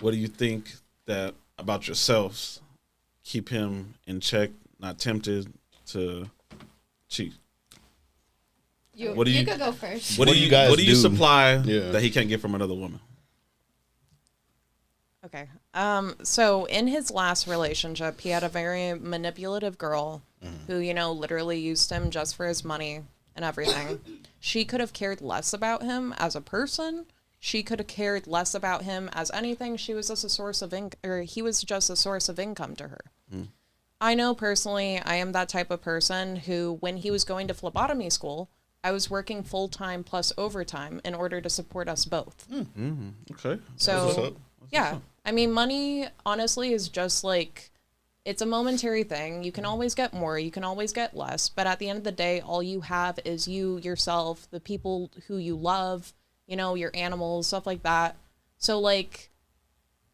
what do you think that about yourselves keep him in check, not tempted to cheat? You could go first. What do you supply that he can't get from another woman? Okay. So in his last relationship, he had a very manipulative girl who, literally used him just for his money and everything. She could have cared less about him as a person. She could have cared less about him as anything. She was just a source of he was just a source of income to her. I know personally, I am that type of person who, when he was going to phlebotomy school, I was working full-time plus overtime in order to support us both. Okay. So, yeah. I mean, money, honestly, is just like, it's a momentary thing. You can always get more. You can always get less. But at the end of the day, all you have is you, yourself, the people who you love, your animals, stuff like that. So, like,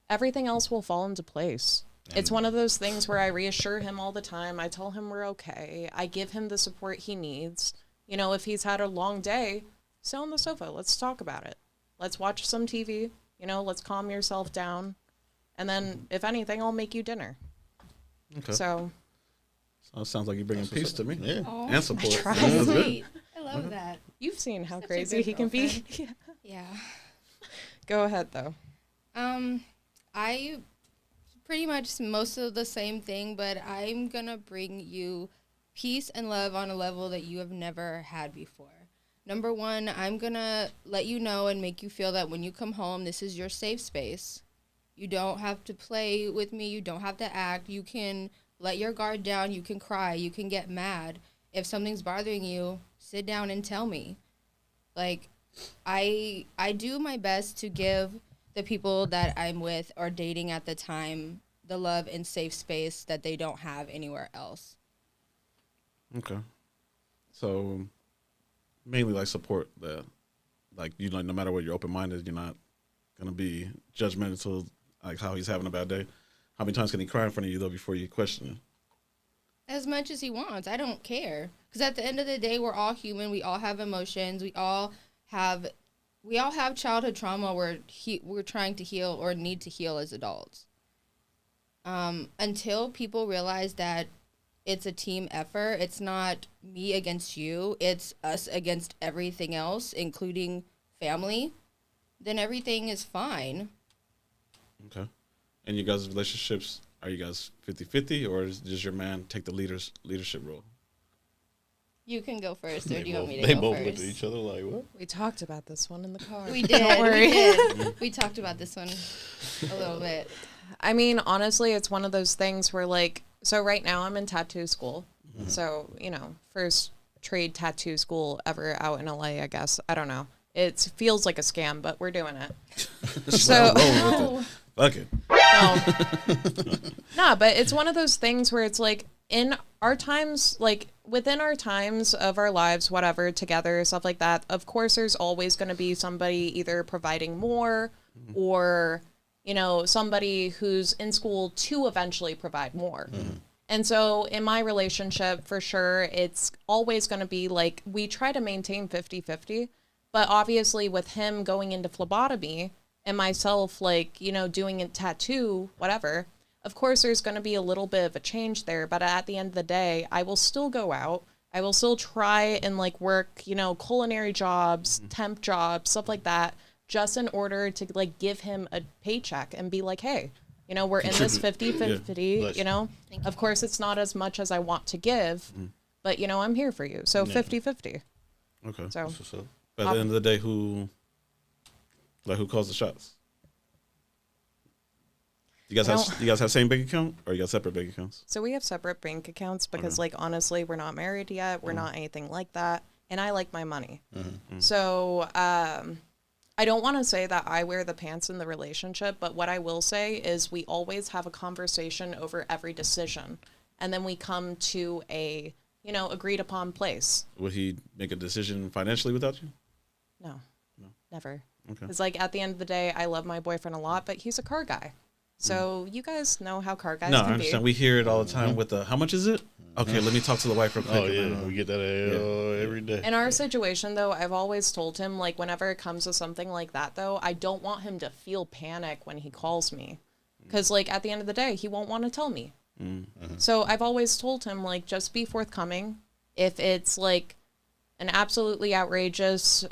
everything else will fall into place. It's one of those things where I reassure him all the time. I tell him we're okay. I give him the support he needs. If he's had a long day, sit on the sofa. Let's talk about it. Let's watch some TV. Let's calm yourself down. And then, if anything, I'll make you dinner. Okay. So it sounds like you're bringing peace to me. Yeah. And support. That's sweet. I love that. You've seen how crazy he can be. Yeah. Go ahead, though. I pretty much most of the same thing, but I'm going to bring you peace and love on a level that you have never had before. Number one, I'm going to let you know and make you feel that when you come home, this is your safe space. You don't have to play with me. You don't have to act. You can let your guard down. You can cry. You can get mad. If something's bothering you, sit down and tell me. Like, I do my best to give the people that I'm with or dating at the time the love and safe space that they don't have anywhere else. Okay. So mainly like support that, like, no matter what, you're open-minded, you're not going to be judgmental, like how he's having a bad day. How many times can he cry in front of you, though, before you question him? As much as he wants. I don't care. Because at the end of the day, we're all human. We all have emotions. We all have childhood trauma we're trying to heal or need to heal as adults. Until people realize that it's a team effort, it's not me against you, it's us against everything else, including family, then everything is fine. Okay. And you guys' relationships, are you guys 50-50, or does your man take the leadership role? You can go first, or do you want me to go first? They both look at each other like, what? We talked about this one in the car. We did. Don't worry. We did. We talked about this one a little bit. I mean, honestly, it's one of those things where, like, so right now I'm in tattoo school. Mm-hmm. So, first trade tattoo school ever out in LA, I guess. I don't know. It feels like a scam, but we're doing it. So, fuck it. Nah, but it's one of those things where it's like, in our times, like within our times of our lives, whatever, together, stuff like that, of course there's always going to be somebody either providing more or, somebody who's in school to eventually provide more. And so in my relationship, for sure, it's always going to be like, we try to maintain 50-50, but obviously with him going into phlebotomy and myself, like, doing a tattoo, whatever, of course, there's going to be a little bit of a change there, but at the end of the day, I will still go out. I will still try and, like, work, culinary jobs, temp jobs, stuff like that, just in order to, like, give him a paycheck and be like, hey, we're in this 50-50, Yeah. Of course, it's not as much as I want to give, but, I'm here for you. So 50-50. Okay. So, but at the end of the day, who calls the shots? You guys have same bank account, or you got separate bank accounts? So we have separate bank accounts because, like, honestly, we're not married yet. We're not anything like that. And I like my money. So I don't want to say that I wear the pants in the relationship, but what I will say is we always have a conversation over every decision. And then we come to a, agreed upon place. Would he make a decision financially without you? No. Never. Okay. It's like, at the end of the day, I love my boyfriend a lot, but he's a car guy. So you guys know how car guys No, I can understand. be. We hear it all the time with the, how much is it? Okay, let me talk to the wife real quick. Oh yeah, we get that every day. In our situation, though, I've always told him, like, whenever it comes to something like that, though, I don't want him to feel panic when he calls me. Because, like, at the end of the day, he won't want to tell me. So I've always told him, like, just be forthcoming. If it's, like, an absolutely outrageous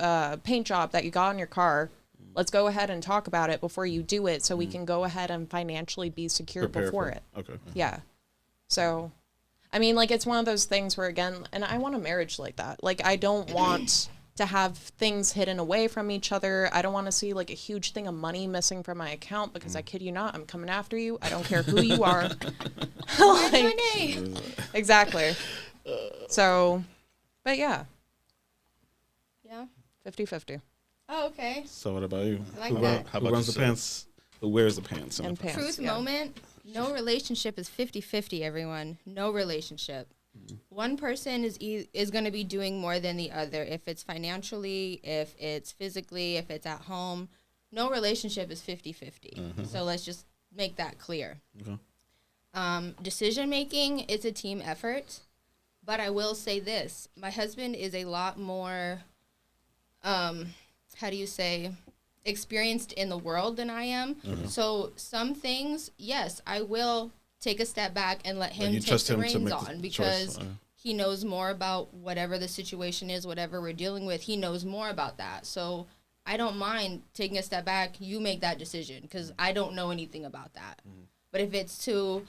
paint job that you got on your car, let's go ahead and talk about it before you do it so we can go ahead and financially be secure Prepare before for it. Okay. Yeah. So, I mean, like, it's one of those things where, again, and I want a marriage like that. Like, I don't want to have things hidden away from each other. I don't want to see, like, a huge thing of money missing from my account because I kid you not, I'm coming after you. I don't care who you are. Like, exactly. So, but yeah, Yeah. 50-50. Oh, okay. So what about you? I like who that. How who about runs the yourself? pants? Who wears the pants? And pants. Truth yeah. moment. No relationship is 50-50, everyone. No relationship. One person is going to be doing more than the other. If it's financially, if it's physically, if it's at home. No relationship is 50-50. So let's just make that clear. Okay. Decision making is a team effort. But I will say this. My husband is a lot more, how do you say, experienced in the world than I am. So some things, yes, I will take a step back and let him you take trust the him to reins make the on choice, because he knows more about whatever the situation is, whatever we're dealing with. He knows more about that. So I don't mind taking a step back. You make that decision because I don't know anything about that. But if it's to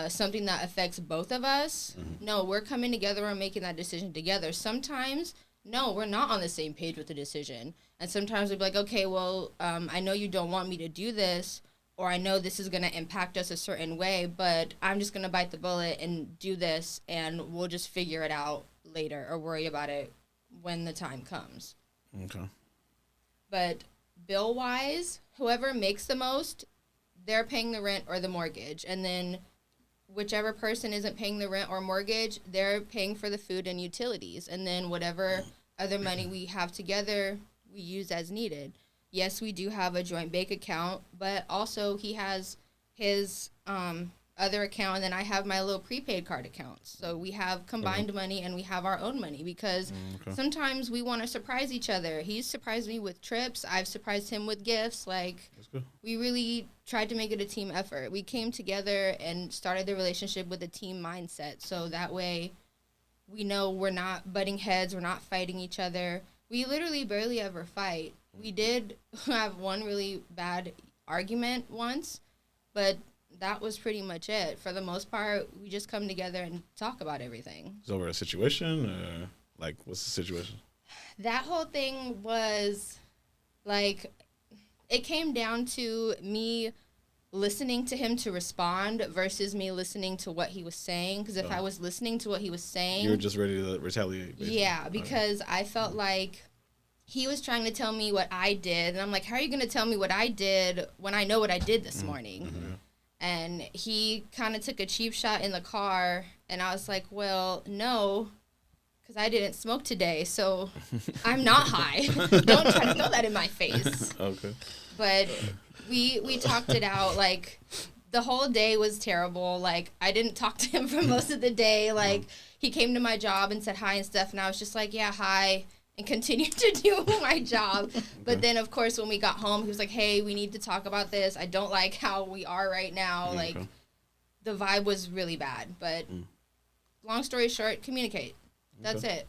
something that affects both of us, no, we're coming together and making that decision together. Sometimes, no, we're not on the same page with the decision. And sometimes we'll be like, okay, well, I know you don't want me to do this, or I know this is going to impact us a certain way, but I'm just going to bite the bullet and do this, and we'll just figure it out later or worry about it when the time comes. Okay. But bill-wise, whoever makes the most, they're paying the rent or the mortgage. And then whichever person isn't paying the rent or mortgage, they're paying for the food and utilities. And then whatever other money we have together, we use as needed. Yes, we do have a joint bank account, but also he has his other account, and then I have my little prepaid card account. So we have combined money and we have our own money because sometimes we want to surprise each other. He's surprised me with trips. I've surprised him with gifts. Like, we really tried to make it a team effort. We came together and started the relationship with a team mindset. So that way we know we're not butting heads. We're not fighting each other. We literally barely ever fight. We did have one really bad argument once, but that was pretty much it. For the most part, we just come together and talk about everything. Is it over a situation, or like what's the situation? That whole thing was like, it came down to me listening to him to respond versus me listening to what he was saying. Because if I was listening to what he was saying, You were just ready to retaliate. Basically. yeah, because I felt like he was trying to tell me what I did, and I'm like, how are you going to tell me what I did when I know what I did this morning? And he kind of took a cheap shot in the car, and I was like, well, no, because I didn't smoke today, so I'm not high. Don't try to throw that in my face. Okay. But we talked it out. Like, the whole day was terrible. Like, I didn't talk to him for most of the day. Like, he came to my job and said hi and stuff, and I was just like, yeah, hi, and continued to do my job. But then, of course, when we got home, he was like, hey, we need to talk about this. I don't like how we are right now. Like, the vibe was really bad. But long story short, communicate. That's it.